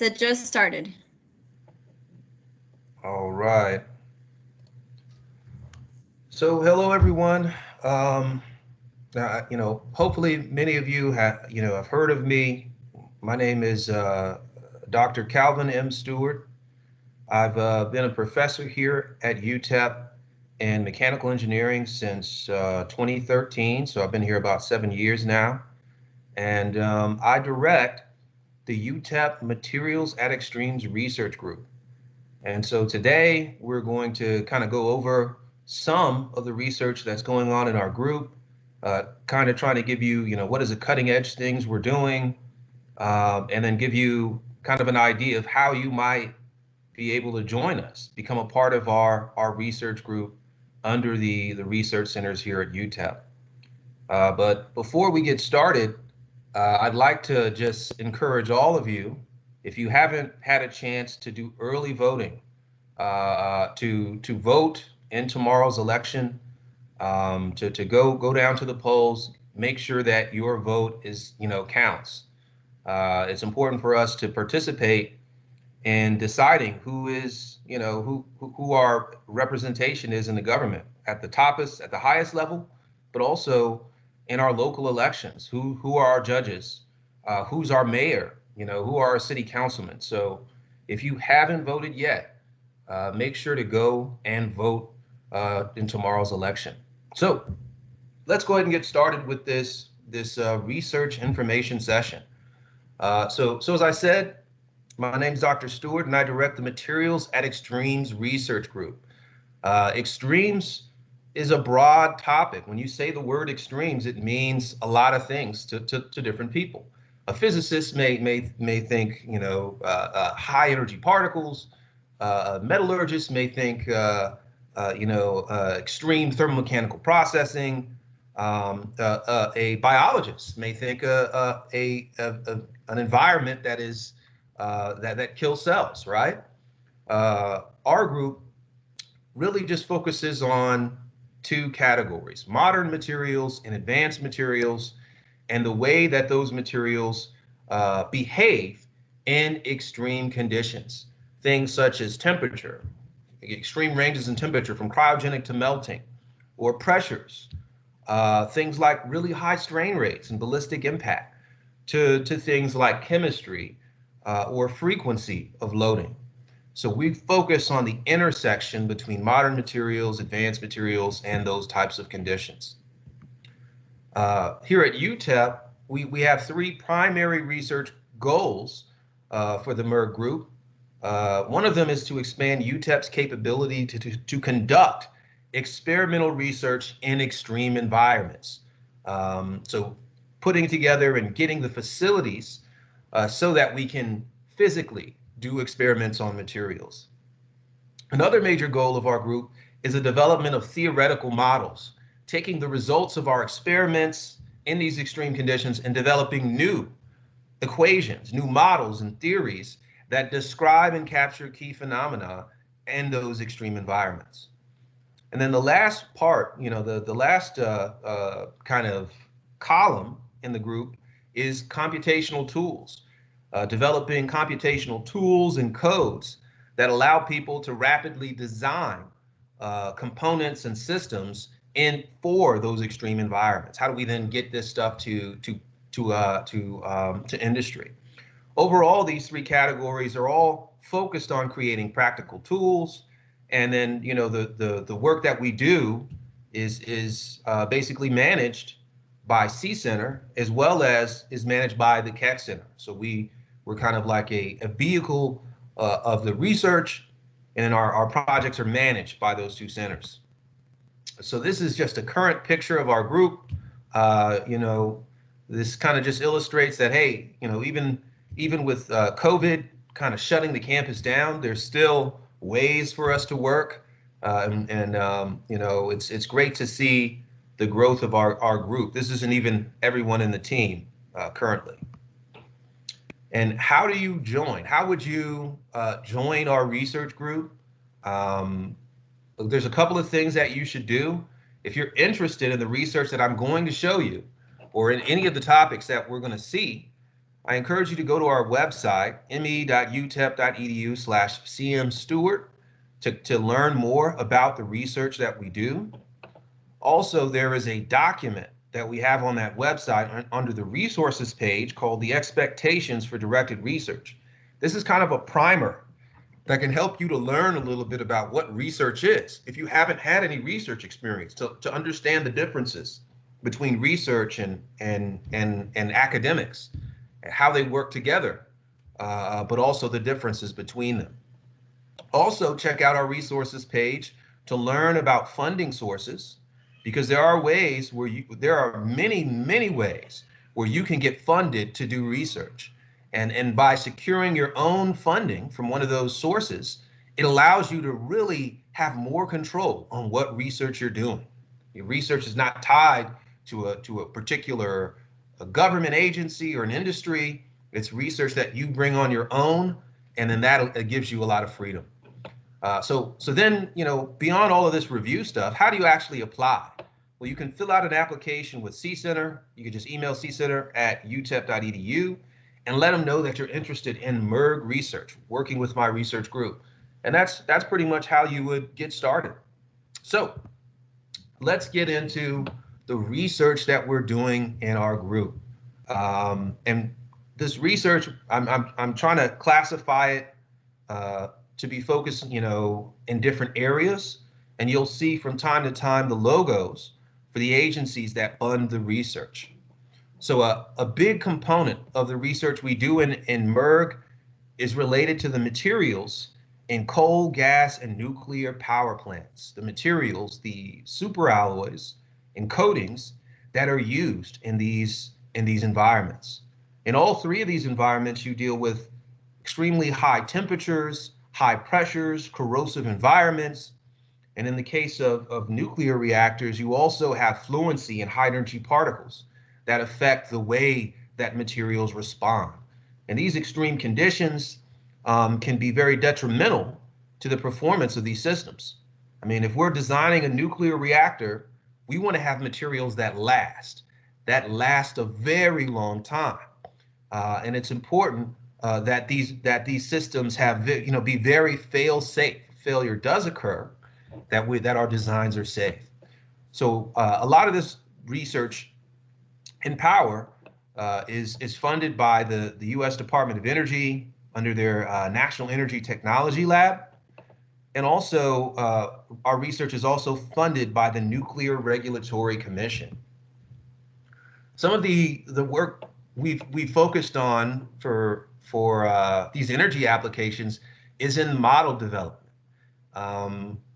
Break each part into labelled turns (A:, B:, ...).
A: It just started.
B: All right. So, hello everyone. Hopefully many of you have heard of me. My name is Dr. Calvin M. Stewart. I've been a professor here at UTEP in mechanical engineering since 2013. So I've been here about 7 years now, and I direct the UTEP Materials at Extremes Research Group. And so today we're going to kind of go over some of the research that's going on in our group, kind of trying to give you, what is the cutting edge things we're doing, and then give you kind of an idea of how you might be able to join us, become a part of our research group under the research centers here at UTEP. But before we get started, I'd like to just encourage all of you, if you haven't had a chance to do early voting, to vote in tomorrow's election, to go down to the polls, make sure that your vote is counts. It's important for us to participate in deciding who is who our representation is in the government at the highest level, but also in our local elections. Who are our judges? Who's our mayor? Who are our city councilmen? So if you haven't voted yet, make sure to go and vote in tomorrow's election. So let's go ahead and get started with this research information session. So as I said, my name is Dr. Stewart, and I direct the Materials at Extremes Research Group. Extremes is a broad topic. When you say the word extremes, it means a lot of things to different people. A physicist may think high energy particles. A metallurgist may think extreme thermomechanical processing. A biologist may think an environment that is that kills cells, right? Our group really just focuses on two categories: modern materials and advanced materials, and the way that those materials behave in extreme conditions. Things such as temperature, extreme ranges in temperature from cryogenic to melting, or pressures, things like really high strain rates and ballistic impact, to things like chemistry or frequency of loading. So we focus on the intersection between modern materials, advanced materials, and those types of conditions. Here at UTEP, we have three primary research goals for the MERG group. One of them is to expand UTEP's capability to conduct experimental research in extreme environments. So putting together and getting the facilities so that we can physically do experiments on materials. Another major goal of our group is the development of theoretical models, taking the results of our experiments in these extreme conditions and developing new equations, new models and theories that describe and capture key phenomena in those extreme environments. And then the last part, the last kind of column in the group is computational tools, developing computational tools and codes that allow people to rapidly design components and systems for those extreme environments. How do we then get this stuff to industry? Overall, these three categories are all focused on creating practical tools, and then the work that we do is basically managed by C Center, as well as is managed by the Keck Center. So we're kind of like a vehicle of the research, and then our projects are managed by those two centers. So this is just a current picture of our group. This kind of just illustrates that, hey, even with COVID kind of shutting the campus down, there's still ways for us to work, it's great to see the growth of our group. This isn't even everyone in the team currently. And how do you join? How would you join our research group? There's a couple of things that you should do. If you're interested in the research that I'm going to show you, or in any of the topics that we're going to see, I encourage you to go to our website, me.utep.edu/cmstewart, to learn more about the research that we do. Also, there is a document that we have on that website under the resources page called the Expectations for Directed Research. This is kind of a primer that can help you to learn a little bit about what research is. If you haven't had any research experience, to understand the differences between research and academics, and how they work together, but also the differences between them. Also, check out our resources page to learn about funding sources, because there are many ways where you can get funded to do research. And by securing your own funding from one of those sources, it allows you to really have more control on what research you're doing. Your research is not tied to a particular government agency or an industry. It's research that you bring on your own, and then that gives you a lot of freedom. So then, beyond all of this review stuff, how do you actually apply? Well, you can fill out an application with C-Center. You can just email ccenter@utep.edu and let them know that you're interested in MERG research, working with my research group. And that's pretty much how you would get started. So let's get into the research that we're doing in our group. And this research, I'm trying to classify it to be focused, in different areas. And you'll see from time to time the logos for the agencies that fund the research. So a big component of the research we do in MERG is related to the materials in coal, gas, and nuclear power plants. The materials, the superalloys and coatings that are used in these environments. In all three of these environments, you deal with extremely high temperatures, high pressures, corrosive environments. And in the case of nuclear reactors, you also have fluency and high energy particles that affect the way that materials respond. And these extreme conditions can be very detrimental to the performance of these systems. I mean, if we're designing a nuclear reactor, we want to have materials that last a very long time. And it's important that these systems have, be very fail-safe. Failure does occur, that our designs are safe. So a lot of this research in power is funded by the U.S. Department of Energy under their National Energy Technology Lab. And also our research is also funded by the Nuclear Regulatory Commission. Some of the work we've focused on for these energy applications is in model development.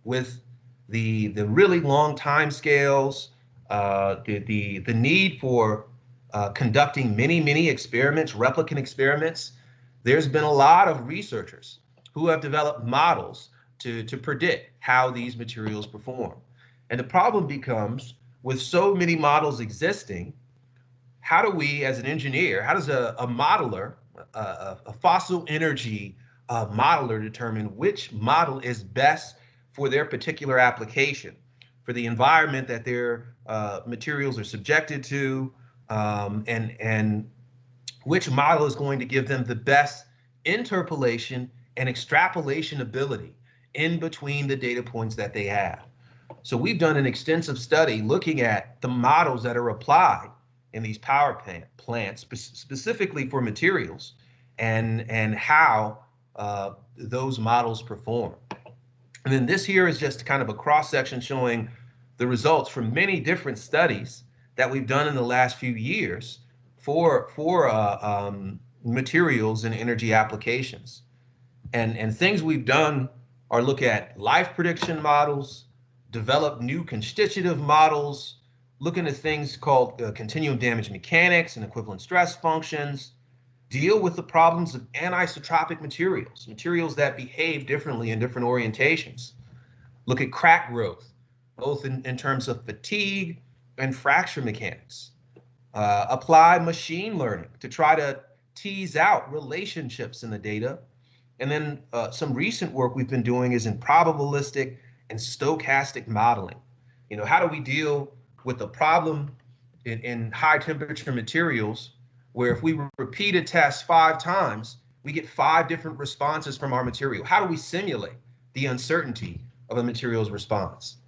B: With the really long time scales, the need for conducting many experiments, replicant experiments, there's been a lot of researchers who have developed models to predict how these materials perform. And the problem becomes, with so many models existing, how do we, as an engineer, how does a modeler, a fossil energy modeler, determine which model is best for their particular application, for the environment that their materials are subjected to, and which model is going to give them the best interpolation and extrapolation ability in between the data points that they have. So we've done an extensive study looking at the models that are applied in these power plants, specifically for materials, and how those models perform. And then this here is just kind of a cross-section showing the results from many different studies that we've done in the last few years for materials and energy applications. And things we've done are look at life prediction models, develop new constitutive models, looking at things called continuum damage mechanics and equivalent stress functions, deal with the problems of anisotropic materials, materials that behave differently in different orientations. Look at crack growth, both in terms of fatigue and fracture mechanics. Apply machine learning to try to tease out relationships in the data. And then some recent work we've been doing is in probabilistic and stochastic modeling. How do we deal with the problem in high temperature materials where if we repeat a test 5 times, we get 5 different responses from our material. How do we simulate the uncertainty of a material's response?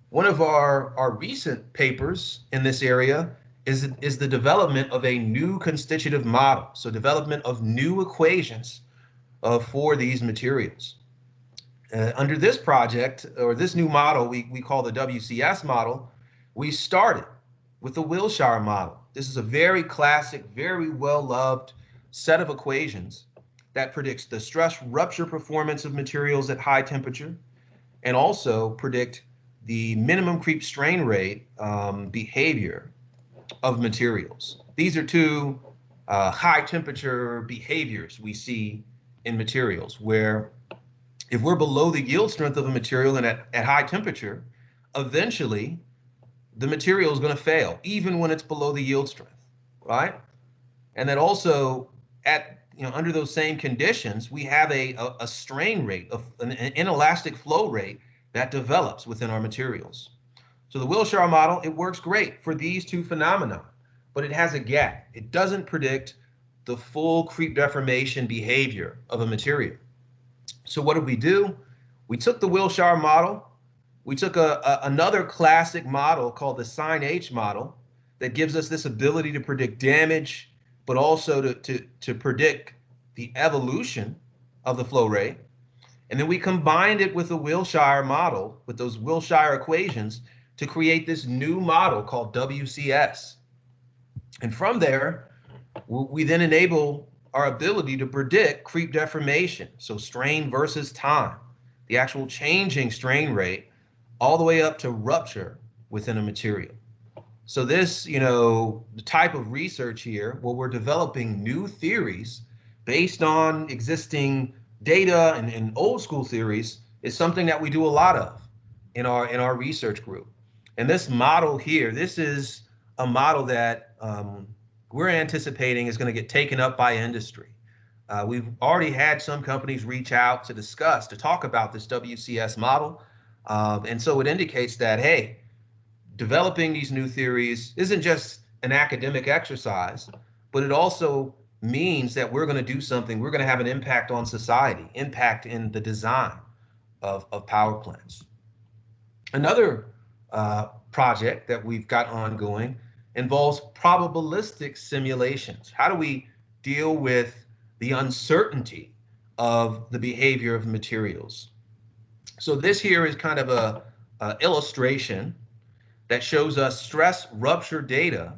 B: One of our recent papers in this area is the development of a new constitutive model, so development of new equations for these materials. Under this project, or this new model we call the WCS model, we started with the Wilshire model. This is a very classic, very well-loved set of equations that predicts the stress rupture performance of materials at high temperature, and also predict the minimum creep strain rate behavior of materials. These are two high temperature behaviors we see in materials, where if we're below the yield strength of a material and at high temperature, eventually the material is going to fail, even when it's below the yield strength, right? And then also under those same conditions, we have a strain rate, of an inelastic flow rate that develops within our materials. So the Wilshire model, it works great for these two phenomena, but it has a gap. It doesn't predict the full creep deformation behavior of a material. So what did we do? We took the Wilshire model. We took another classic model called the Sinh model that gives us this ability to predict damage, but also to predict the evolution of the flow rate. And then we combined it with the Wilshire model, with those Wilshire equations, to create this new model called WCS. And from there, we then enable our ability to predict creep deformation, so strain versus time, the actual changing strain rate, all the way up to rupture within a material. So this, the type of research here, where we're developing new theories based on existing data and old school theories, is something that we do a lot of in our research group. And this model here, this is a model that we're anticipating is going to get taken up by industry. We've already had some companies reach out to talk about this WCS model. And so it indicates that, hey, developing these new theories isn't just an academic exercise, but it also means that we're going to do something. We're going to have an impact on society, impact in the design of power plants. Another project that we've got ongoing involves probabilistic simulations. How do we deal with the uncertainty of the behavior of materials? So this here is kind of a illustration that shows us stress rupture data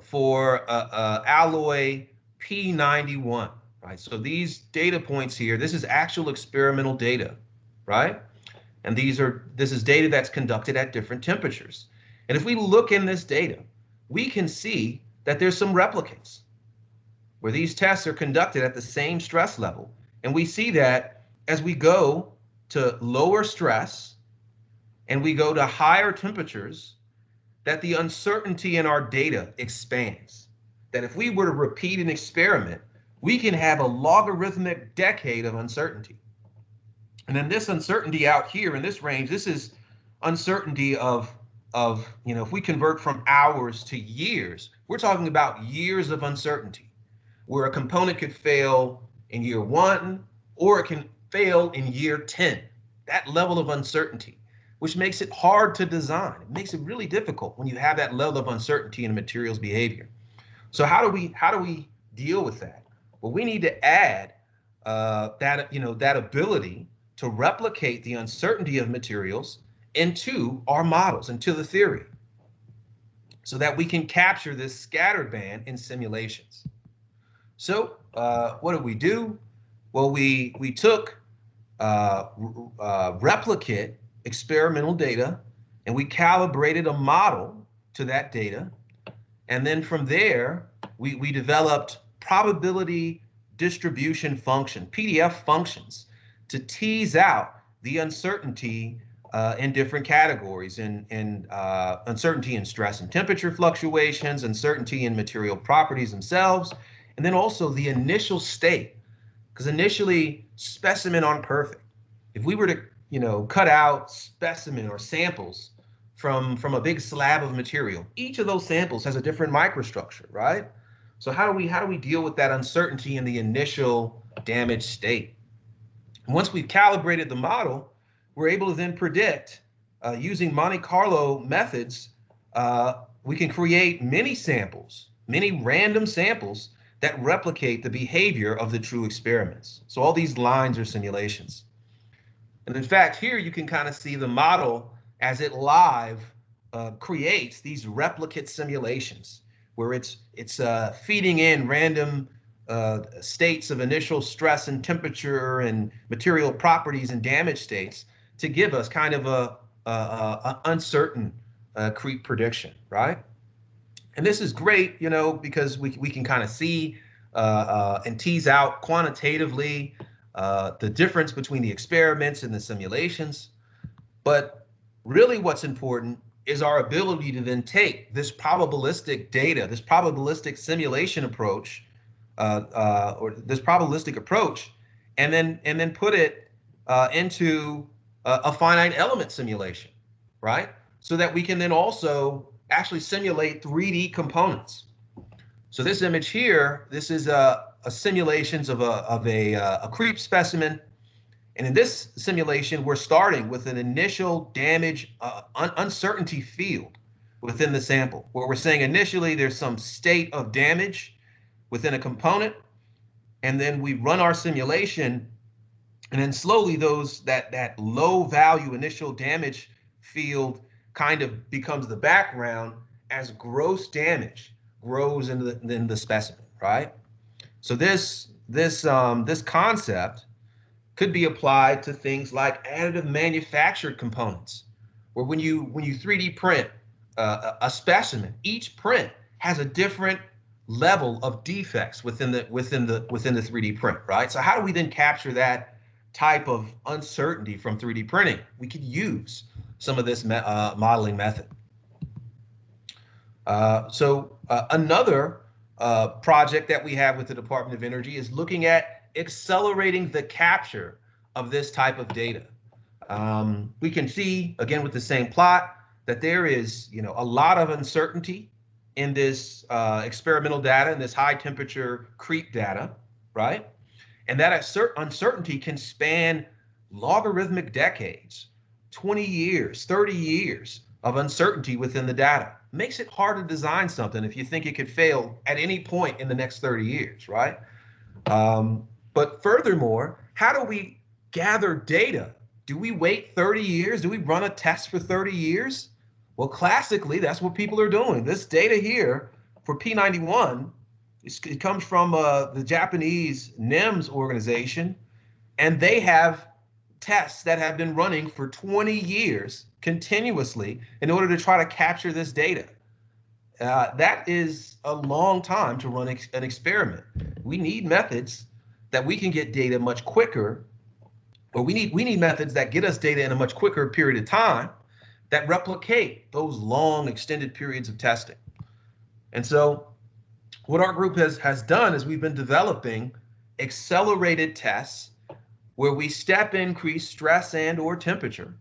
B: for alloy P91, right? So these data points here, this is actual experimental data, right? And this is data that's conducted at different temperatures. And if we look in this data, we can see that there's some replicates where these tests are conducted at the same stress level. And we see that as we go to lower stress and we go to higher temperatures, that the uncertainty in our data expands. That if we were to repeat an experiment, we can have a logarithmic decade of uncertainty. And then this uncertainty out here in this range, this is uncertainty of if we convert from hours to years, we're talking about years of uncertainty, where a component could fail in year 1, or it can fail in year 10. That level of uncertainty, which makes it hard to design. It makes it really difficult when you have that level of uncertainty in a material's behavior. So how do we deal with that? Well, we need to add that ability to replicate the uncertainty of materials into our models, into the theory, so that we can capture this scattered band in simulations. So what did we do? Well, we took replicate experimental data, and we calibrated a model to that data. And then from there, we developed probability distribution function, PDF functions, to tease out the uncertainty in different categories, in uncertainty in stress and temperature fluctuations, uncertainty in material properties themselves, and then also the initial state. Because initially, specimen on perfect. If we were to cut out specimen or samples from a big slab of material, each of those samples has a different microstructure, right? So how do we deal with that uncertainty in the initial damage state? Once we've calibrated the model, we're able to then predict using Monte Carlo methods. We can create many samples, many random samples that replicate the behavior of the true experiments. So all these lines are simulations. And in fact, here you can kind of see the model as it live creates these replicate simulations where it's feeding in random states of initial stress and temperature and material properties and damage states to give us kind of a uncertain creep prediction, right? And this is great, you know, because we can kind of see and tease out quantitatively the difference between the experiments and the simulations. But really what's important is our ability to then take this probabilistic data, this probabilistic simulation approach, or this probabilistic approach, and then put it into a finite element simulation, right? So that we can then also actually simulate 3D components. So this image here, this is a simulations of a creep specimen. And in this simulation, we're starting with an initial damage uncertainty field within the sample, where we're saying initially there's some state of damage within a component, and then we run our simulation, and then slowly that low value initial damage field kind of becomes the background as gross damage grows in the specimen, right? So this concept could be applied to things like additive manufactured components, where when you 3D print a specimen, each print has a different level of defects within the 3D print, right? So how do we then capture that type of uncertainty from 3D printing? We could use some of this modeling method. Another project that we have with the Department of Energy is looking at accelerating the capture of this type of data. We can see, again, with the same plot, that there is, you know, a lot of uncertainty in this experimental data and this high temperature creep data, right? And that uncertainty can span logarithmic decades, 20 years, 30 years of uncertainty within the data. Makes it hard to design something if you think it could fail at any point in the next 30 years, right? But furthermore, how do we gather data? Do we wait 30 years? Do we run a test for 30 years? Well, classically, that's what people are doing. This data here for P91, it comes from the Japanese NIMS organization, and they have tests that have been running for 20 years continuously in order to try to capture this data. That is a long time to run an experiment. We need methods that we can get data much quicker, or we need methods that get us data in a much quicker period of time that replicate those long extended periods of testing. And so what our group has done is we've been developing accelerated tests where we step increase stress and or temperature,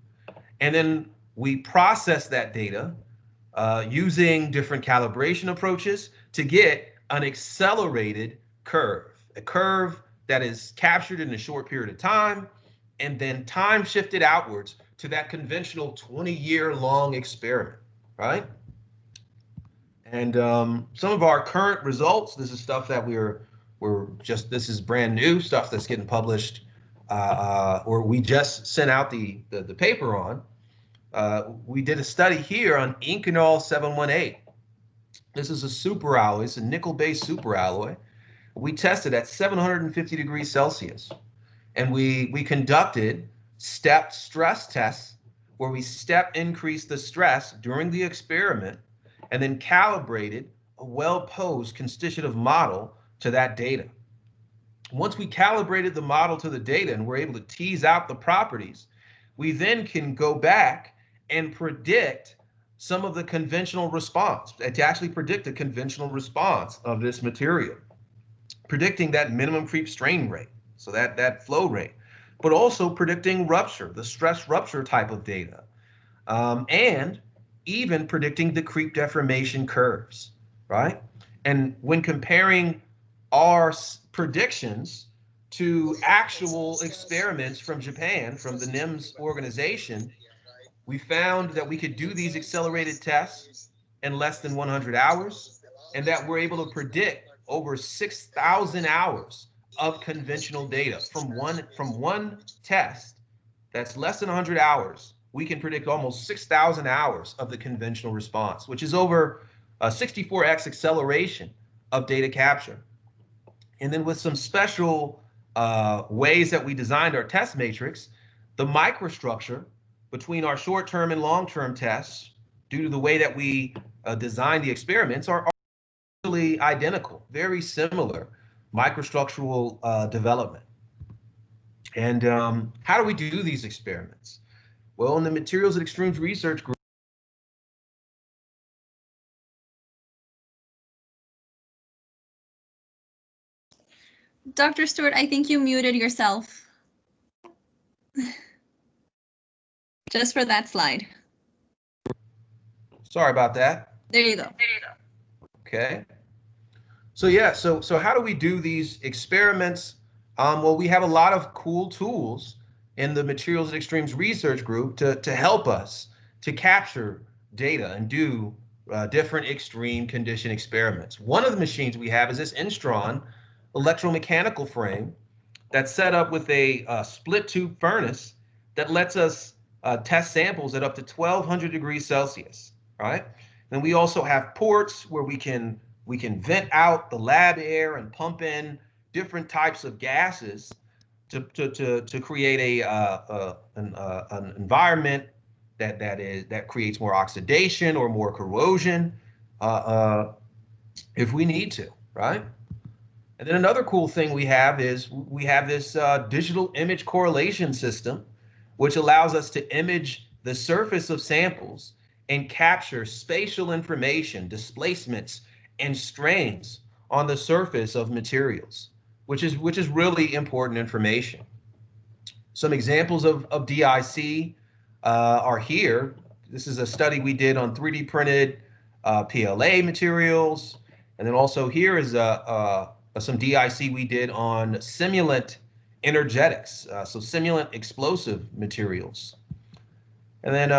B: and then we process that data using different calibration approaches to get an accelerated curve, a curve that is captured in a short period of time and then time shifted outwards to that conventional 20-year-long experiment, right? And some of our current results, this is stuff that this is brand new stuff that's getting published, or we just sent out the paper on. We did a study here on Inconel 718. This is a superalloy. It's a nickel-based superalloy. We tested at 750 degrees Celsius, and we conducted stepped stress tests where we step increased the stress during the experiment and then calibrated a well-posed constitutive model to that data. Once we calibrated the model to the data and we're able to tease out the properties, we then can go back and predict some of the conventional response, to actually predict the conventional response of this material, predicting that minimum creep strain rate, so that flow rate, but also predicting rupture, the stress rupture type of data, and even predicting the creep deformation curves, right? And when comparing our predictions to actual experiments from Japan, from the NIMS organization, we found that we could do these accelerated tests in less than 100 hours, and that we're able to predict over 6,000 hours of conventional data from one test that's less than 100 hours. We can predict almost 6,000 hours of the conventional response, which is over a 64x acceleration of data capture. And then with some special ways that we designed our test matrix, the microstructure between our short-term and long-term tests, due to the way that we design the experiments, are really identical, very similar microstructural development. And how do we do these experiments? Well, in the Materials and Extremes Research Group,
A: Dr. Stewart, I think you muted yourself. Just for that slide.
B: Sorry about that.
A: There you go.
B: Okay. So yeah, so how do we do these experiments? Well, we have a lot of cool tools in the Materials and Extremes Research Group to help us to capture data and do different extreme condition experiments. One of the machines we have is this Instron electromechanical frame that's set up with a split tube furnace that lets us test samples at up to 1200 degrees Celsius, right? And we also have ports where we can vent out the lab air and pump in different types of gases to create an environment that creates more oxidation or more corrosion if we need to, right? And then another cool thing we have is we have this digital image correlation system, which allows us to image the surface of samples and capture spatial information, displacements, and strains on the surface of materials, which is really important information. Some examples of DIC are here. This is a study we did on 3D printed PLA materials, and then also here is some DIC we did on simulant energetics, so simulant explosive materials. And then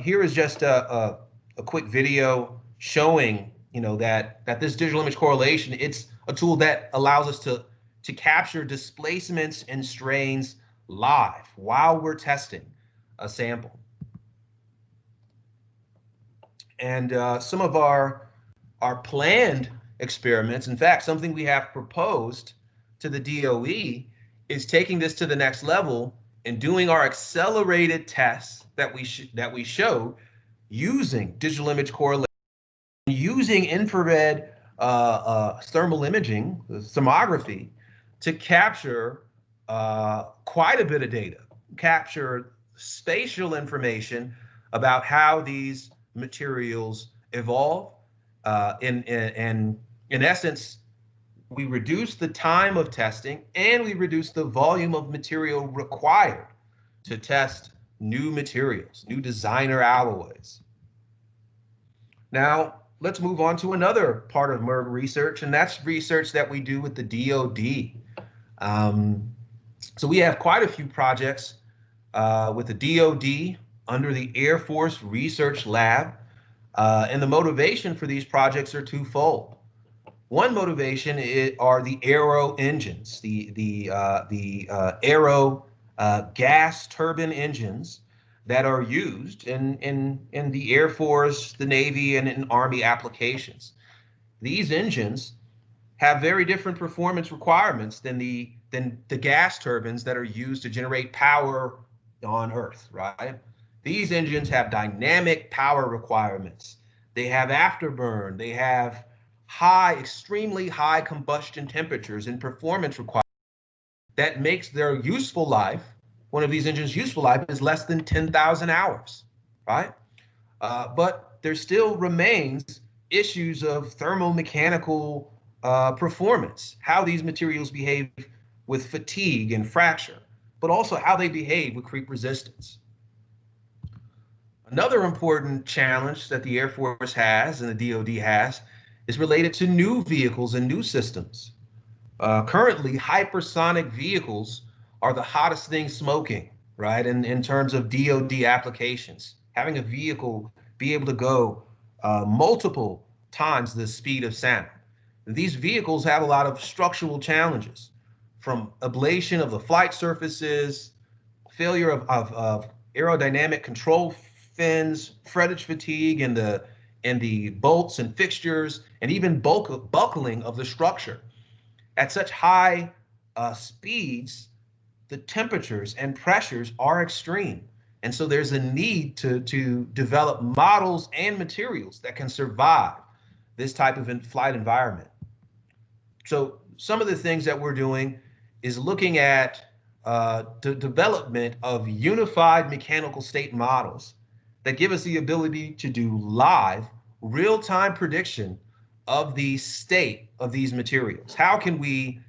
B: here is just a quick video showing, that this digital image correlation, it's a tool that allows us to capture displacements and strains live while we're testing a sample. And some of our planned experiments, in fact, something we have proposed to the DOE is taking this to the next level and doing our accelerated tests that we showed using digital image correlation, using infrared thermal imaging, thermography, to capture quite a bit of data, capture spatial information about how these materials evolve. In essence, we reduce the time of testing and we reduce the volume of material required to test new materials, new designer alloys. Now, let's move on to another part of MERG research, and that's research that we do with the DoD. So we have quite a few projects with the DoD under the Air Force Research Lab, and the motivation for these projects are twofold. One motivation are the aero engines, the aero gas turbine engines that are used in the Air Force, the Navy, and in Army applications. These engines have very different performance requirements than the gas turbines that are used to generate power on Earth, right? These engines have dynamic power requirements. They have afterburn. They have extremely high combustion temperatures and performance requirements that makes their useful life, one of these engines' useful life is less than 10,000 hours, right? But there still remains issues of thermomechanical performance, how these materials behave with fatigue and fracture, but also how they behave with creep resistance. Another important challenge that the Air Force has and the DoD has is related to new vehicles and new systems. Currently, hypersonic vehicles are the hottest thing smoking, right? In terms of DoD applications, having a vehicle be able to go multiple times the speed of sound. These vehicles have a lot of structural challenges, from ablation of the flight surfaces, failure of aerodynamic control fins, fretage fatigue in the bolts and fixtures, and even buckling of the structure. At such high speeds, the temperatures and pressures are extreme. And so there's a need to develop models and materials that can survive this type of flight environment. So some of the things that we're doing is looking at the development of unified mechanical state models that give us the ability to do live, real-time prediction of the state of these materials. How can we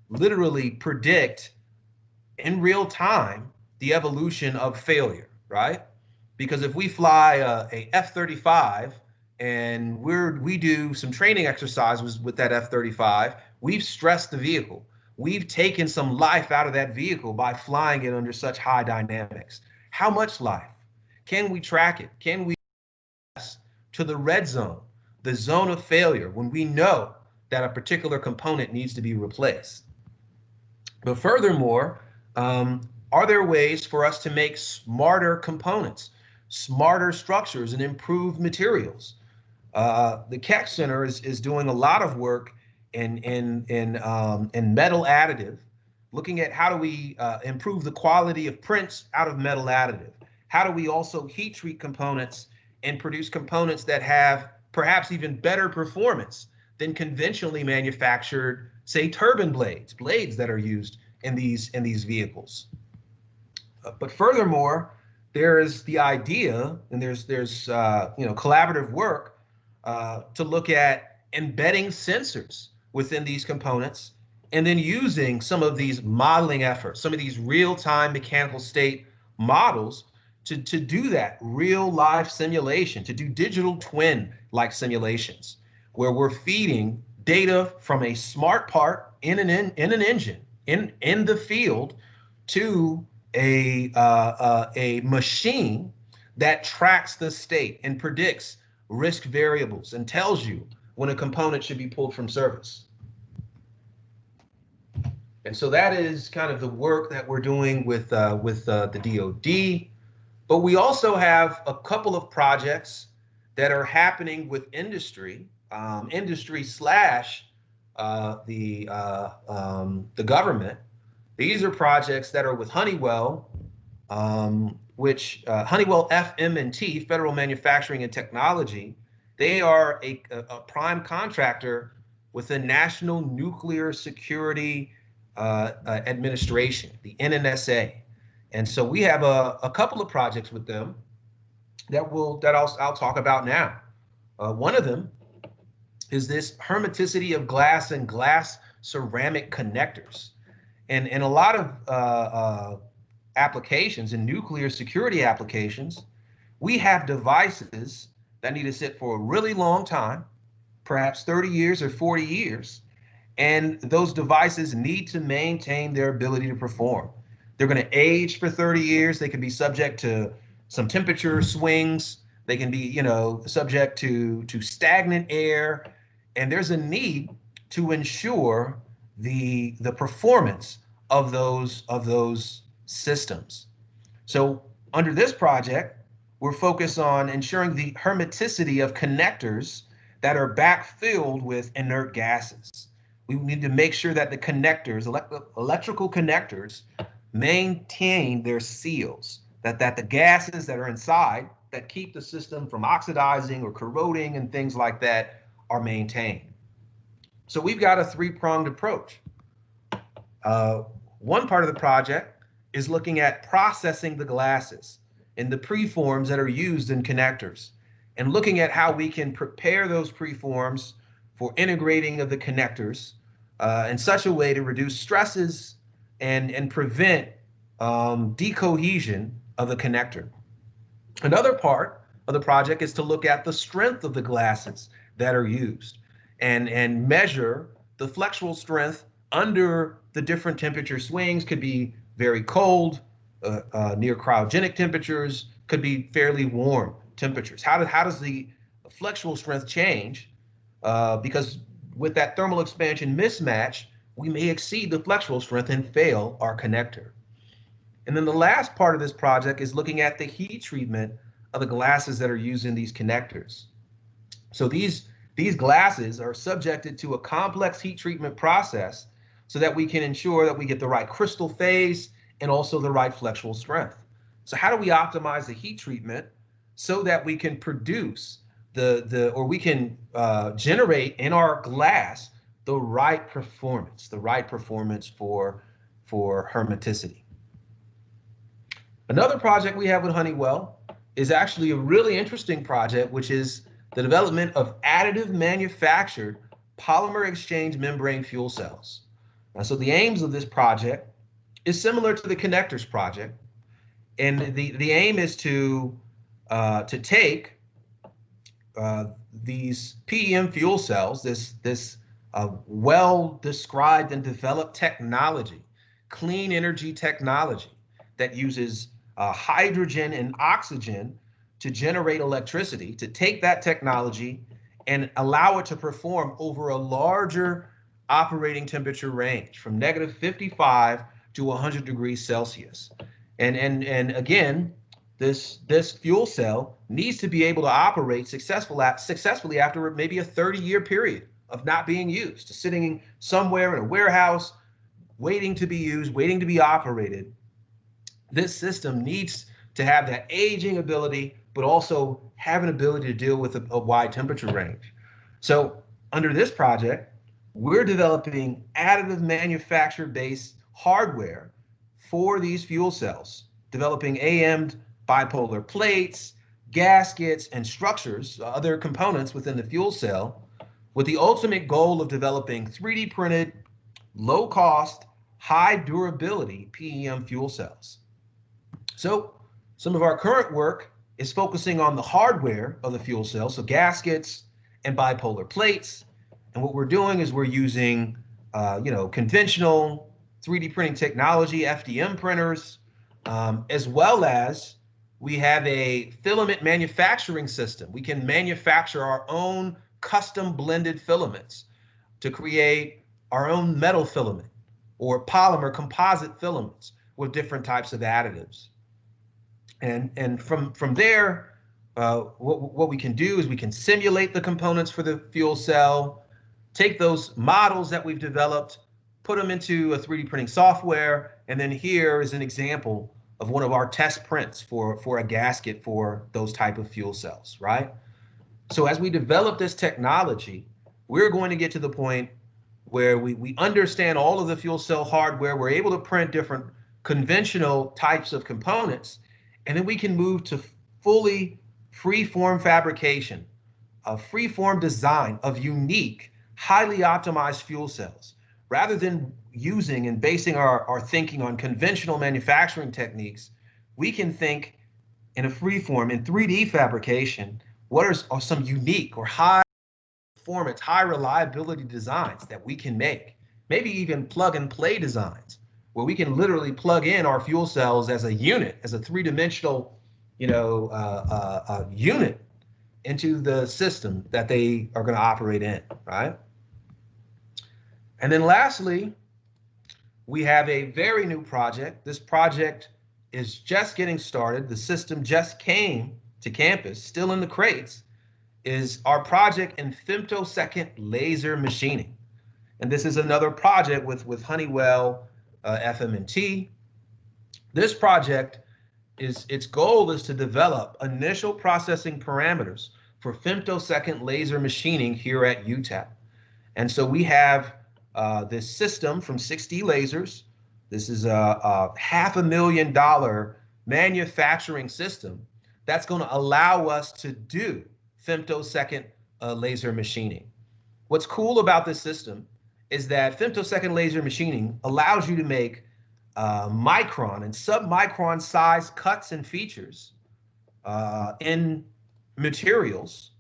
B: literally predict in real time the evolution of failure, right? Because if we fly a F-35 and we do some training exercises with that F-35, we've stressed the vehicle. We've taken some life out of that vehicle by flying it under such high dynamics. How much life? Can we track it? Can we to the red zone, the zone of failure, when we know that a particular component needs to be replaced? But furthermore, are there ways for us to make smarter components, smarter structures, and improved materials? The Keck Center is doing a lot of work in metal additive, looking at how do we improve the quality of prints out of metal additive? How do we also heat treat components and produce components that have perhaps even better performance than conventionally manufactured, say, turbine blades that are used in these vehicles? But furthermore, there is the idea, and there's collaborative work to look at embedding sensors within these components, and then using some of these modeling efforts, some of these real-time mechanical state models to do that real life simulation, to do digital twin-like simulations, where we're feeding data from a smart part in an engine, in the field, to a machine that tracks the state and predicts risk variables and tells you when a component should be pulled from service. And so that is kind of the work that we're doing with the DoD. But we also have a couple of projects that are happening with industry, slash the government. These are projects that are with Honeywell, which Honeywell FM&T, Federal Manufacturing and Technology. They are a prime contractor with the National Nuclear Security Administration, the NNSA. And so we have a couple of projects with them that I'll talk about now. One of them is this hermeticity of glass and glass ceramic connectors. And in a lot of applications, in nuclear security applications, we have devices that need to sit for a really long time, perhaps 30 years or 40 years. And those devices need to maintain their ability to perform. They're going to age for 30 years. They can be subject to some temperature swings. They can be, subject to stagnant air. And there's a need to ensure the performance of those systems. So under this project, we're focused on ensuring the hermeticity of connectors that are backfilled with inert gases. We need to make sure that the connectors, electrical connectors, maintain their seals, that the gases that are inside that keep the system from oxidizing or corroding and things like that are maintained. So we've got a three-pronged approach. One part of the project is looking at processing the glasses in the preforms that are used in connectors, and looking at how we can prepare those preforms for integrating of the connectors in such a way to reduce stresses and prevent decohesion of the connector. Another part of the project is to look at the strength of the glasses that are used. and measure the flexural strength under the different temperature swings. Could be very cold, near cryogenic temperatures, could be fairly warm temperatures. How does the flexural strength change? Because with that thermal expansion mismatch, we may exceed the flexural strength and fail our connector. And then the last part of this project is looking at the heat treatment of the glasses that are used in these connectors. So these glasses are subjected to a complex heat treatment process so that we can ensure that we get the right crystal phase and also the right flexural strength. So how do we optimize the heat treatment so that we can produce we can generate in our glass the right performance for hermeticity? Another project we have with Honeywell is actually a really interesting project, which is the development of additive manufactured polymer exchange membrane fuel cells. So the aims of this project is similar to the connectors project, and the aim is to take these PEM fuel cells, this well described and developed technology, clean energy technology that uses hydrogen and oxygen to generate electricity, to take that technology and allow it to perform over a larger operating temperature range from -55 to 100 degrees Celsius. And again, this fuel cell needs to be able to operate successfully after maybe a 30-year period of not being used, sitting somewhere in a warehouse, waiting to be used, waiting to be operated. This system needs to have that aging ability, but also have an ability to deal with a wide temperature range. So under this project, we're developing additive manufacture-based hardware for these fuel cells, developing AM bipolar plates, gaskets, and structures, other components within the fuel cell, with the ultimate goal of developing 3D printed, low cost, high durability PEM fuel cells. So some of our current work is focusing on the hardware of the fuel cell, so gaskets and bipolar plates. And what we're doing is we're using conventional 3D printing technology, FDM printers, as well as we have a filament manufacturing system. We can manufacture our own custom blended filaments to create our own metal filament or polymer composite filaments with different types of additives. And from there, what we can do is we can simulate the components for the fuel cell, take those models that we've developed, put them into a 3D printing software, and then here is an example of one of our test prints for a gasket for those type of fuel cells, right? So as we develop this technology, we're going to get to the point where we understand all of the fuel cell hardware, we're able to print different conventional types of components, and then we can move to fully free-form fabrication, a free-form design of unique, highly optimized fuel cells. Rather than using and basing our thinking on conventional manufacturing techniques, we can think in a free-form, in 3D fabrication, what are some unique or high performance, high reliability designs that we can make, maybe even plug and play designs, where we can literally plug in our fuel cells as a unit, as a three-dimensional, unit into the system that they are going to operate in, right? And then lastly, we have a very new project. This project is just getting started. The system just came to campus, still in the crates, is our project in femtosecond laser machining. And this is another project with Honeywell FM&T. This project its goal is to develop initial processing parameters for femtosecond laser machining here at UTEP. And so we have this system from 6D Lasers. This is a $500,000 manufacturing system that's going to allow us to do femtosecond laser machining. What's cool about this system is that femtosecond laser machining allows you to make micron and submicron size cuts and features in materials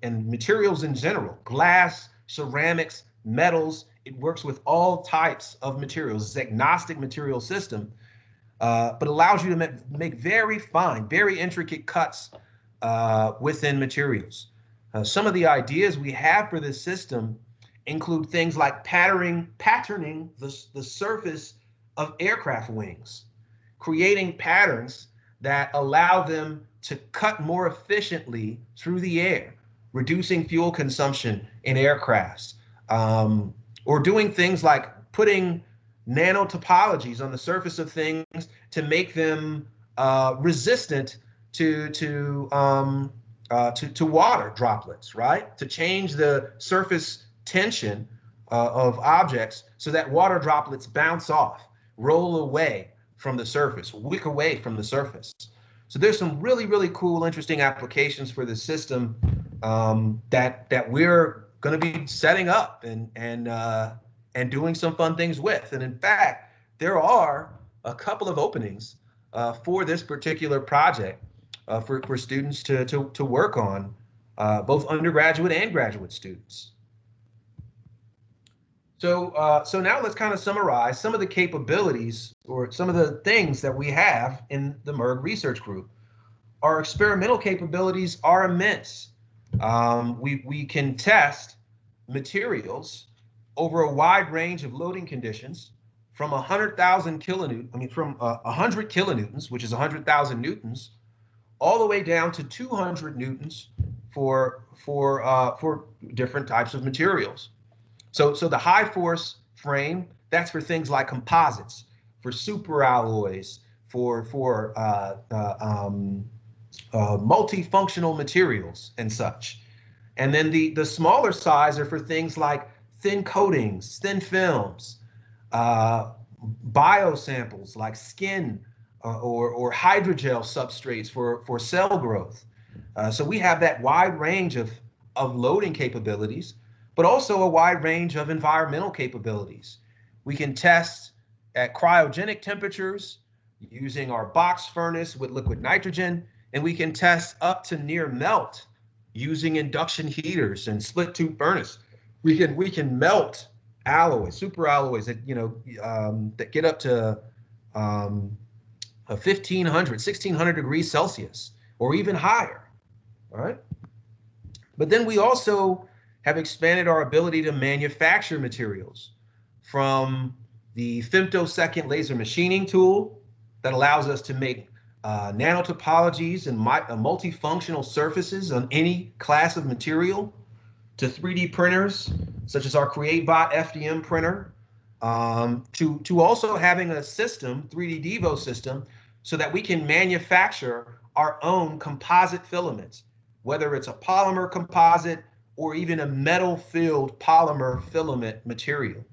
B: and materials in general, glass, ceramics, metals. It works with all types of materials. It's an agnostic material system, but allows you to make very fine, very intricate cuts within materials. Some of the ideas we have for this system include things like patterning the surface of aircraft wings, creating patterns that allow them to cut more efficiently through the air, reducing fuel consumption in aircrafts, or doing things like putting nanotopologies on the surface of things to make them resistant to water droplets, right? To change the surface tension of objects so that water droplets bounce off, roll away from the surface, wick away from the surface. So there's some really, really cool, interesting applications for the system that we're going to be setting up and doing some fun things with. And in fact, there are a couple of openings for this particular project for students to work on, both undergraduate and graduate students. So now let's kind of summarize some of the capabilities or some of the things that we have in the MERG research group. Our experimental capabilities are immense. We can test materials over a wide range of loading conditions from 100,000 kilonewtons, from 100 kilonewtons, which is 100,000 newtons, all the way down to 200 newtons for different types of materials. So the high force frame, that's for things like composites, for superalloys, for multifunctional materials and such. And then the smaller size are for things like thin coatings, thin films, biosamples like skin or hydrogel substrates for cell growth. So we have that wide range of loading capabilities, but also a wide range of environmental capabilities. We can test at cryogenic temperatures using our box furnace with liquid nitrogen, and we can test up to near melt using induction heaters and split tube furnace. We can melt alloys, superalloys that get up to 1600 degrees Celsius or even higher. All right. But then we also have expanded our ability to manufacture materials from the femtosecond laser machining tool that allows us to make nanotopologies and multifunctional surfaces on any class of material, to 3D printers such as our CreateBot FDM printer, to also having a system, 3D Devo system, so that we can manufacture our own composite filaments, whether it's a polymer composite or even a metal-filled polymer filament material.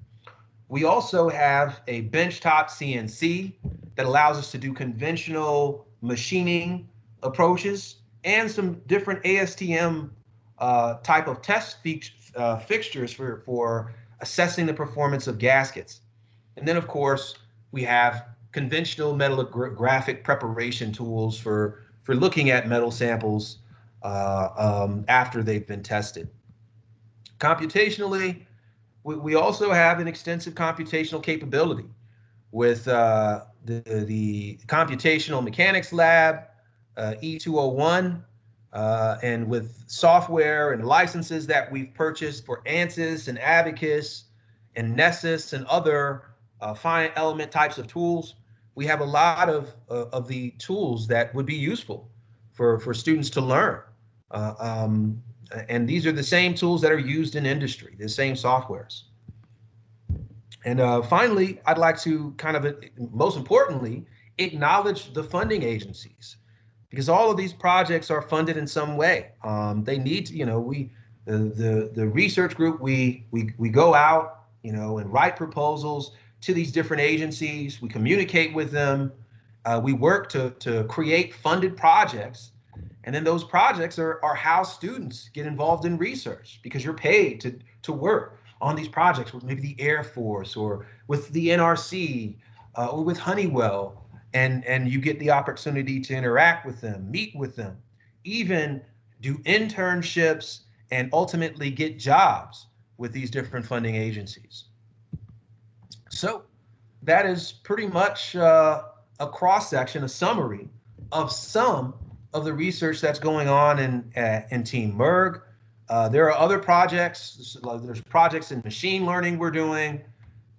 B: We also have a benchtop CNC that allows us to do conventional machining approaches and some different ASTM type of test fixtures for assessing the performance of gaskets. And then, of course, we have conventional metallographic preparation tools for looking at metal samples after they've been tested. Computationally, we also have an extensive computational capability with the Computational Mechanics Lab, E201, and with software and licenses that we've purchased for ANSYS and Abacus and Nessus and other finite element types of tools. We have a lot of the tools that would be useful for students to learn. And these are the same tools that are used in industry, the same softwares. And finally, I'd like to most importantly, acknowledge the funding agencies, because all of these projects are funded in some way. They need to, the research group, we go out, and write proposals to these different agencies. We communicate with them. We work to create funded projects. And then those projects are how students get involved in research, because you're paid to work on these projects with maybe the Air Force or with the NRC or with Honeywell, and you get the opportunity to interact with them, meet with them, even do internships and ultimately get jobs with these different funding agencies. So that is pretty much a cross-section, a summary of some of the research that's going on in Team MERG. There are other projects. There's projects in machine learning we're doing.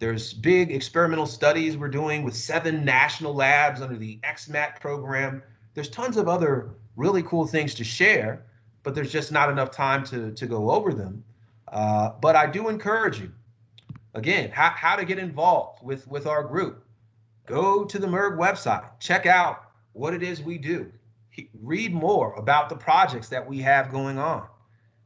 B: There's big experimental studies we're doing with 7 national labs under the XMAT program. There's tons of other really cool things to share, but there's just not enough time to go over them. But I do encourage you, again, how to get involved with our group. Go to the MERG website, check out what it is we do. Read more about the projects that we have going on.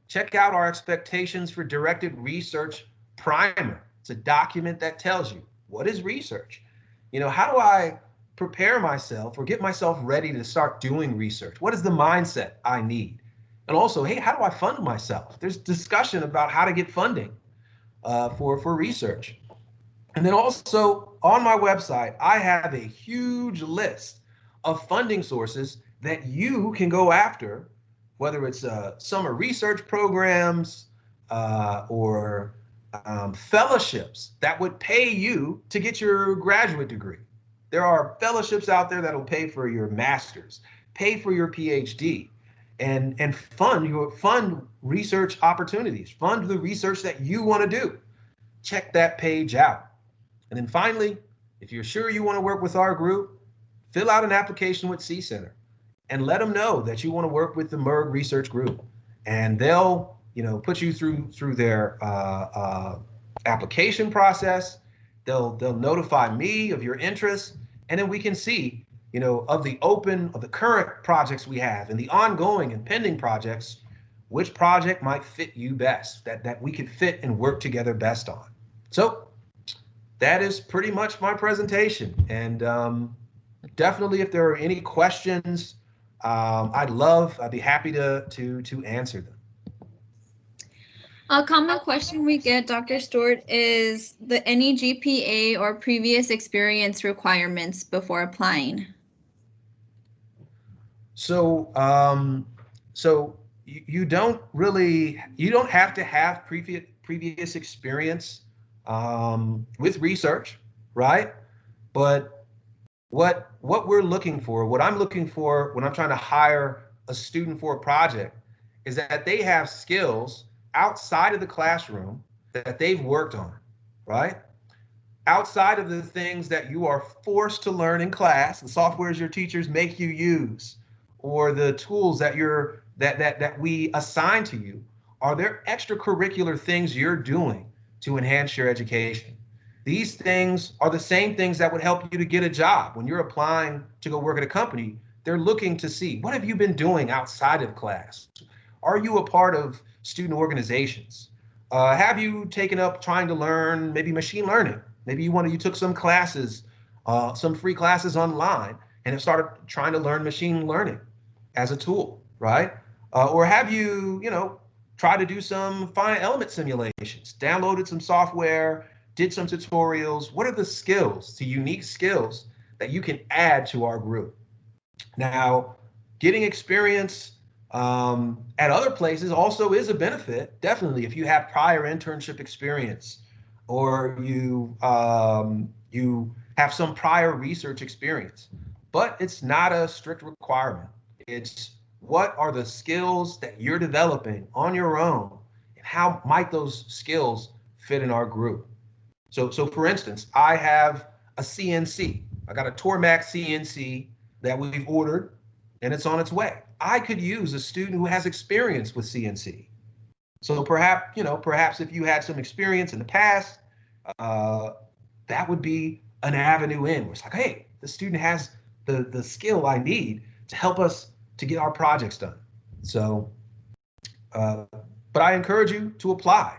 B: Check out our expectations for directed research primer. It's a document that tells you what is research. You know, how do I prepare myself or get myself ready to start doing research? What is the mindset I need? And also, hey, how do I fund myself? There's discussion about how to get funding for research. And then also on my website, I have a huge list of funding sources that you can go after, whether it's summer research programs or fellowships that would pay you to get your graduate degree. There are fellowships out there that'll pay for your master's, pay for your PhD, and fund research opportunities, fund the research that you want to do. Check that page out. And then finally, if you're sure you want to work with our group, fill out an application with C-Center and let them know that you want to work with the MERG research group. And they'll, put you through their application process. They'll notify me of your interest, and then we can see, of the current projects we have and the ongoing and pending projects, which project might fit you best, that we could fit and work together best on. So that is pretty much my presentation. And definitely, if there are any questions, I'd be happy to answer them.
A: A common question we get, Dr. Stewart, is any GPA or previous experience requirements before applying?
B: So, you don't have to have previous experience with research, right? But what we're looking for, what I'm looking for when I'm trying to hire a student for a project, is that they have skills outside of the classroom that they've worked on, right? Outside of the things that you are forced to learn in class, the softwares your teachers make you use, or the tools that we assign to you, are there extracurricular things you're doing to enhance your education? These things are the same things that would help you to get a job. When you're applying to go work at a company, they're looking to see, what have you been doing outside of class? Are you a part of student organizations? Have you taken up trying to learn maybe machine learning? Maybe you took some classes, some free classes online, and have started trying to learn machine learning as a tool, right? Or have you, tried to do some finite element simulations, downloaded some software, did some tutorials? What are the unique skills that you can add to our group? Now, getting experience at other places also is a benefit, definitely, if you have prior internship experience, or you have some prior research experience. But it's not a strict requirement. It's what are the skills that you're developing on your own, and how might those skills fit in our group? So for instance, I have a CNC. I got a Tormac CNC that we've ordered, and it's on its way. I could use a student who has experience with CNC. So perhaps if you had some experience in the past, that would be an avenue in where it's like, hey, the student has the skill I need to help us to get our projects done. So, but I encourage you to apply.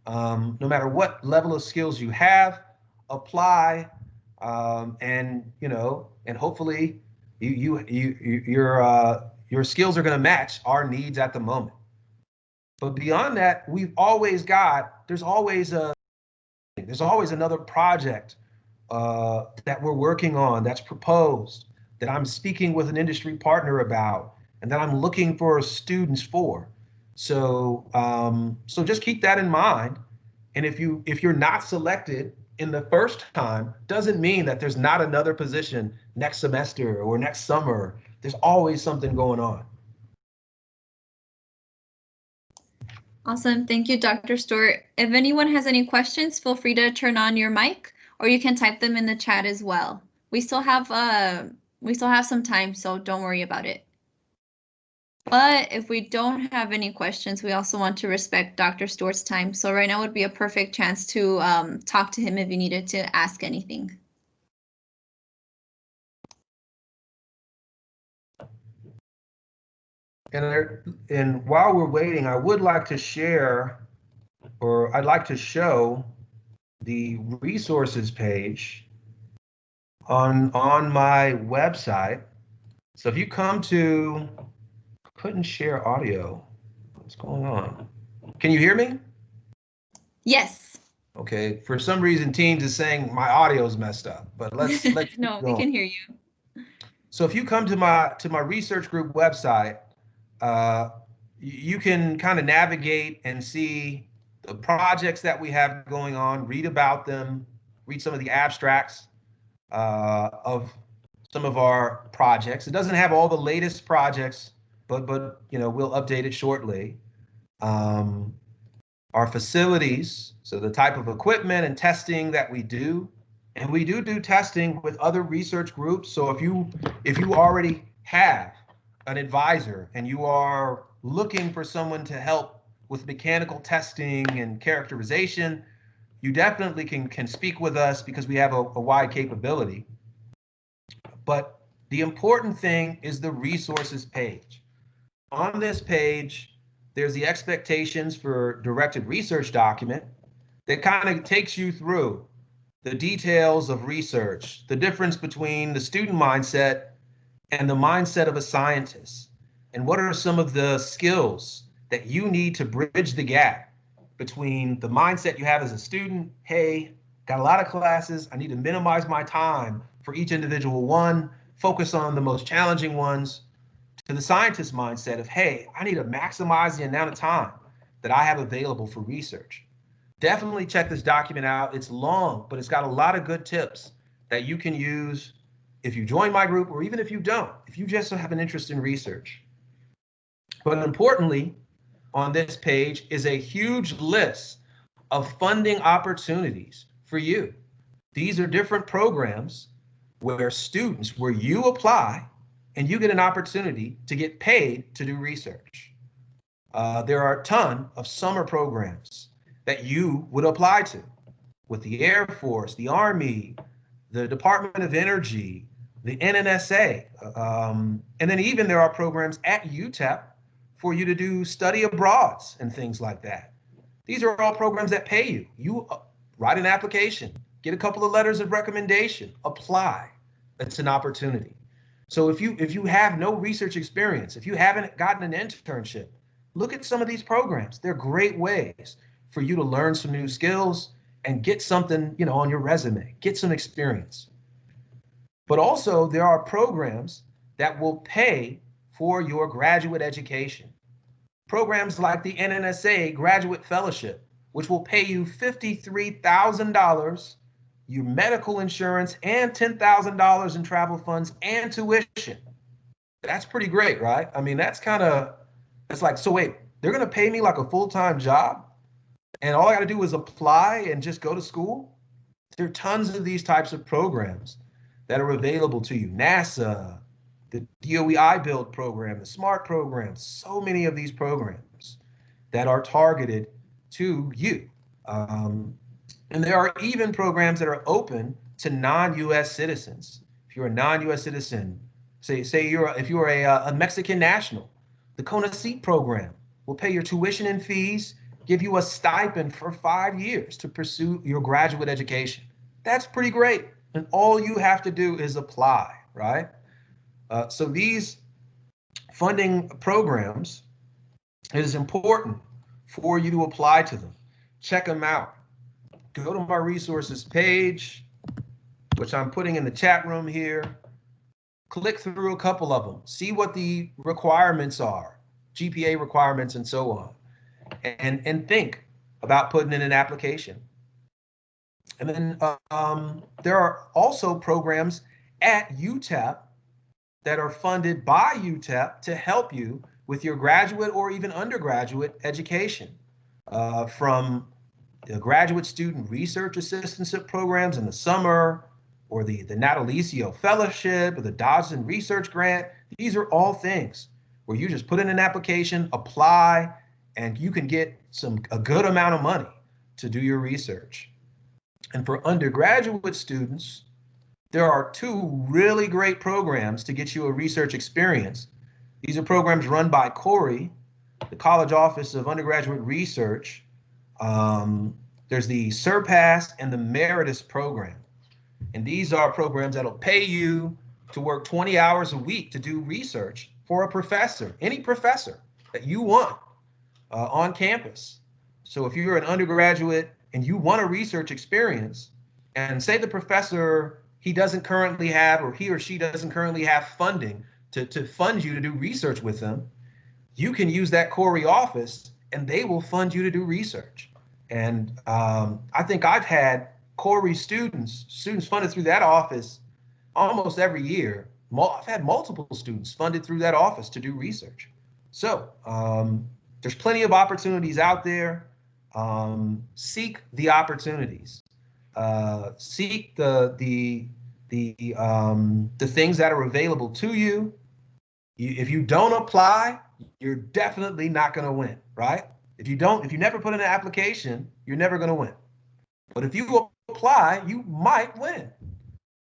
B: No matter what level of skills you have, apply, and hopefully your skills are going to match our needs at the moment. But beyond that, there's always another project that we're working on, that's proposed, that I'm speaking with an industry partner about, and that I'm looking for students for. So just keep that in mind, And if you're not selected in the first time, doesn't mean that there's not another position next semester or next summer. There's always something going on.
A: Awesome. Thank you, Dr. Stewart. If anyone has any questions, feel free to turn on your mic, or you can type them in the chat as well. We still have some time, so don't worry about it. But if we don't have any questions, we also want to respect Dr. Stewart's time. So right now would be a perfect chance to talk to him if you needed to ask anything.
B: And while we're waiting, I would like to share, or I'd like to show the resources page on my website. So if you come to, couldn't share audio. What's going on? Can you hear me?
A: Yes.
B: Okay. For some reason, Teams is saying my audio's messed up, but let's
A: no, we can hear you.
B: So if you come to my research group website, you can kind of navigate and see the projects that we have going on, read about them, read some of the abstracts of some of our projects. It doesn't have all the latest projects, but you know, we'll update it shortly. Our facilities, so the type of equipment and testing that we do, and we do testing with other research groups. So if you already have an advisor and you are looking for someone to help with mechanical testing and characterization, you definitely can speak with us because we have a wide capability. But the important thing is the resources page. On this page, there's the expectations for directed research document that kind of takes you through the details of research, the difference between the student mindset and the mindset of a scientist, and what are some of the skills that you need to bridge the gap between the mindset you have as a student, hey, got a lot of classes, I need to minimize my time for each individual one, focus on the most challenging ones, to the scientist mindset of, hey, I need to maximize the amount of time that I have available for research. Definitely check this document out. It's long, but it's got a lot of good tips that you can use if you join my group, or even if you don't, if you just have an interest in research. But importantly, on this page is a huge list of funding opportunities for you. These are different programs where you apply and you get an opportunity to get paid to do research. There are a ton of summer programs that you would apply to with the Air Force, the Army, the Department of Energy, the NNSA, and then even there are programs at UTEP for you to do study abroads and things like that. These are all programs that pay you. You write an application, get a couple of letters of recommendation, apply. It's an opportunity. So if you have no research experience, if you haven't gotten an internship, look at some of these programs. They're great ways for you to learn some new skills and get something, you know, on your resume, get some experience. But also there are programs that will pay for your graduate education. Programs like the NNSA Graduate Fellowship, which will pay you $53,000, your medical insurance, and $10,000 in travel funds and tuition. That's pretty great, right? I mean, that's like, so wait, they're gonna pay me like a full-time job and all I gotta do is apply and just go to school? There are tons of these types of programs that are available to you. NASA, the DOE iBuild program, the SMART program, so many of these programs that are targeted to you. And there are even programs that are open to non-US citizens. If you're a non-US citizen, say if you're a Mexican national, the CONACYT program will pay your tuition and fees, give you a stipend for 5 years to pursue your graduate education. That's pretty great. And all you have to do is apply, right? So these funding programs, it is important for you to apply to them. Check them out. Go to my resources page, which I'm putting in the chat room here. Click through a couple of them. See what the requirements are, GPA requirements and so on. And think about putting in an application. And then there are also programs at UTEP that are funded by UTEP to help you with your graduate or even undergraduate education, from the graduate student research assistantship programs in the summer, or the Natalicio Fellowship, or the Dodson Research Grant. These are all things where you just put in an application, apply, and you can get a good amount of money to do your research. And for undergraduate students, there are two really great programs to get you a research experience. These are programs run by CORI, the College Office of Undergraduate Research. There's the Surpass and the Meritus program. And these are programs that'll pay you to work 20 hours a week to do research for a professor, any professor that you want on campus. So if you're an undergraduate and you want a research experience, and say the professor, he doesn't currently have, or he or she doesn't currently have funding to fund you to do research with them, you can use that CORI office and they will fund you to do research. And I think I've had CORI students funded through that office almost every year. I've had multiple students funded through that office to do research. So there's plenty of opportunities out there. Seek the opportunities. Seek the things that are available to you. If you don't apply, you're definitely not going to win, right? If you never put in an application, you're never going to win. But if you apply, you might win.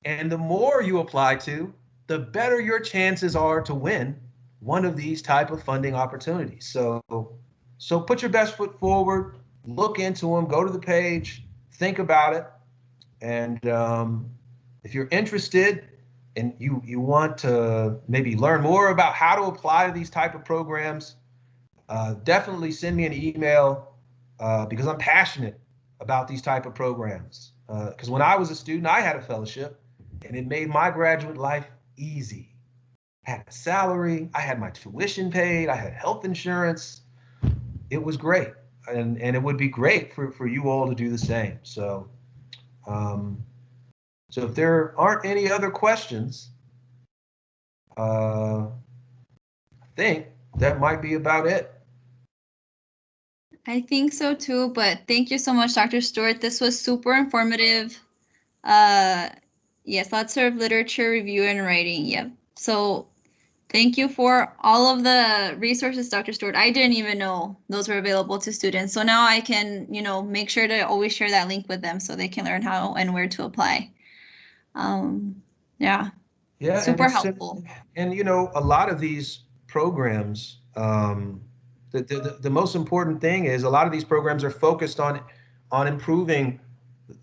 B: And the more you apply to, the better your chances are to win one of these type of funding opportunities. So put your best foot forward, look into them, go to the page, think about it. And if you're interested and you want to maybe learn more about how to apply to these type of programs, definitely send me an email because I'm passionate about these type of programs. Because when I was a student, I had a fellowship and it made my graduate life easy. I had a salary, I had my tuition paid, I had health insurance. It was great. And it would be great for you all to do the same. So if there aren't any other questions, I think that might be about it.
A: I think so too, but thank you so much, Dr. Stewart. This was super informative. Yes, lots of literature review and writing. Yep. So thank you for all of the resources, Dr. Stewart. I didn't even know those were available to students. So now I can, make sure to always share that link with them so they can learn how and where to apply. Yeah, super helpful.
B: And a lot of these programs, the most important thing is a lot of these programs are focused on improving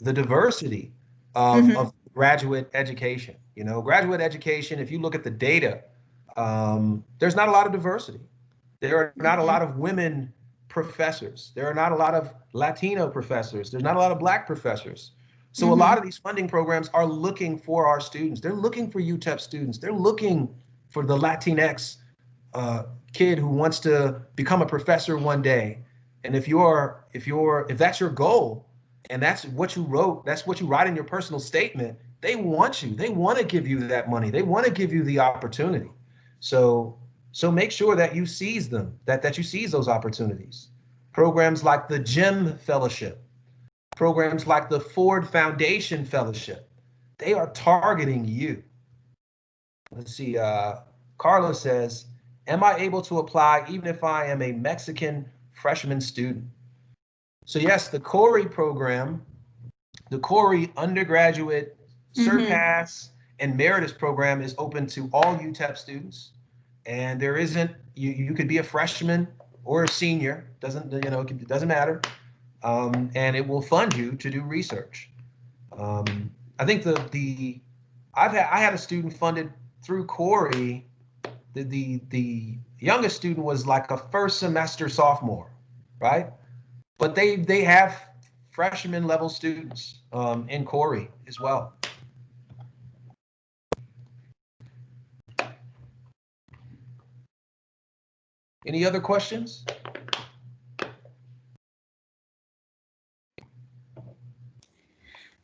B: the diversity of graduate education. Graduate education, if you look at the data, there's not a lot of diversity. There are not a lot of women professors. There are not a lot of Latino professors. There's not a lot of Black professors. So a lot of these funding programs are looking for our students. They're looking for UTEP students. They're looking for the Latinx kid who wants to become a professor one day. And if that's your goal and that's what you wrote, that's what you write in your personal statement, they want you. They want to give you that money. They want to give you the opportunity. So make sure that you seize them, that you seize those opportunities. Programs like the GEM Fellowship, programs like the Ford Foundation Fellowship, they are targeting you. Let's see, Carla says, am I able to apply even if I am a Mexican freshman student? So yes, the CORI program, the CORI undergraduate Surpass and Meritus program is open to all UTEP students. And there isn't, you could be a freshman or a senior, it doesn't matter. And it will fund you to do research. I think I had a student funded through CORI. The youngest student was like a first semester sophomore, right? But they have freshman level students in CORI as well. Any other questions?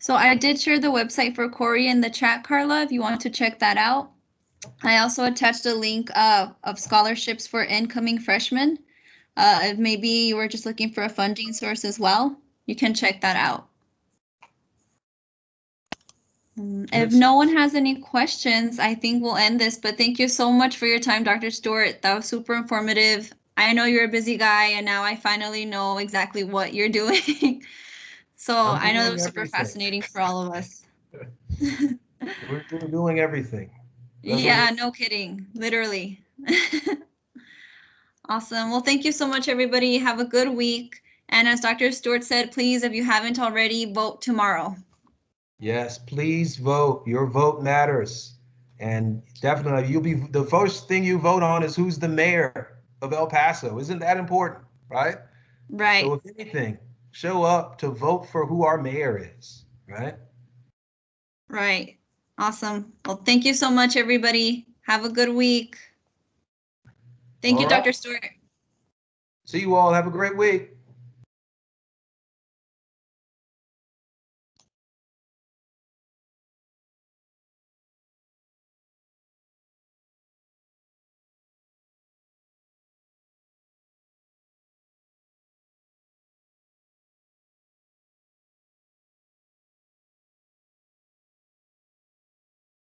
A: So I did share the website for Corey in the chat, Carla, if you want to check that out. I also attached a link of scholarships for incoming freshmen. If maybe you were just looking for a funding source as well, you can check that out. If no one has any questions, I think we'll end this, but thank you so much for your time, Dr. Stewart. That was super informative. I know you're a busy guy, and now I finally know exactly what you're doing. So I know that was super fascinating for all of us.
B: We're doing everything.
A: Yeah, no kidding, literally. Awesome. Well, thank you so much, everybody. Have a good week. And as Dr. Stewart said, please, if you haven't already, vote tomorrow.
B: Yes, please vote. Your vote matters. And definitely, you'll be the first thing you vote on is who's the mayor of El Paso. Isn't that important, right?
A: Right.
B: So if anything, show up to vote for who our mayor is, right?
A: Right. Awesome. Well, thank you so much, everybody. Have a good week. Thank you, Dr. Stewart.
B: See you all. Have a great week.